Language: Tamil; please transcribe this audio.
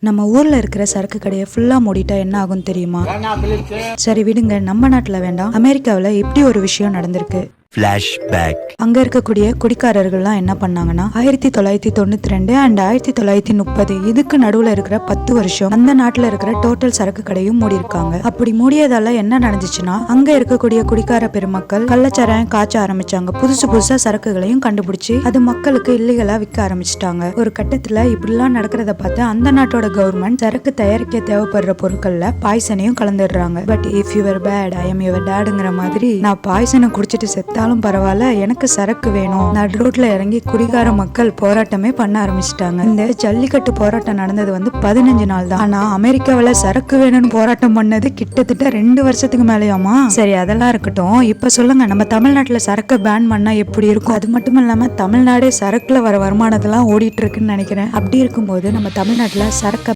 நம்ம ஊர்ல இருக்கிற சரக்கு கடையை ஃபுல்லா மூடிட்டா என்ன ஆகும் தெரியுமா? சரி விடுங்க, நம்ம நாட்டுல வேண்டாம், அமெரிக்காவில இப்படி ஒரு விஷயம் நடந்திருக்கு. அங்க இருக்கக்கூடிய குடிக்காரர்கள்லாம் என்ன பண்ணாங்கன்னா 1992 அண்ட் 1930 இதுக்கு நடுவுல இருக்கிற 10 வருஷம் அந்த நாட்டுல இருக்கிற டோட்டல் சரக்கு கடையும் மூடி இருக்காங்க. அப்படி மூடியதால என்ன நடந்துச்சுன்னா, அங்க இருக்கக்கூடிய குடிக்கார பெருமக்கள் கள்ளச்சாராயம் காய்ச்ச ஆரம்பிச்சாங்க. புதுசா சரக்குகளையும் கண்டுபிடிச்சு அது மக்களுக்கு இல்லீகலா விற்க ஆரம்பிச்சிட்டாங்க. ஒரு கட்டத்துல இப்படிலாம் நடக்கிறத பார்த்து அந்த நாட்டோட கவர்மெண்ட் சரக்கு தயாரிக்க தேவைப்படுற பொருட்கள்ல பாய்சனையும் கலந்துடுறாங்க. But if you're bad I am your டேடுங்கிற மாதிரி, நான் பாய்சனை குடிச்சிட்டு செத்தாலும் பரவாயில்ல, எனக்கு சரக்கு வேணும். நடு ரோட்ல இறங்கி குடிகார மக்கள் போராட்டமே பண்ண ஆரம்பிச்சிட்டாங்க. இந்த ஜல்லிக்கட்டு போராட்டம் நடந்தது 15 நாள் தான். ஆனா அமெரிக்காவில சரக்கு வேணும்னு போராட்டம் பண்ணது கிட்டத்தட்ட 2 வருஷத்துக்கு மேலேயாமா. சரி, அதெல்லாம் இருக்கட்டும். இப்ப சொல்லுங்க, நம்ம தமிழ்நாட்டுல சரக்கு பேன் பண்ணா எப்படி இருக்கும்? அது மட்டும் இல்லாம தமிழ்நாடே சரக்குல வர வருமானத்தெல்லாம் ஓடிட்டு இருக்குன்னு நினைக்கிறேன். அப்படி இருக்கும்போது நம்ம தமிழ்நாட்டுல சரக்கு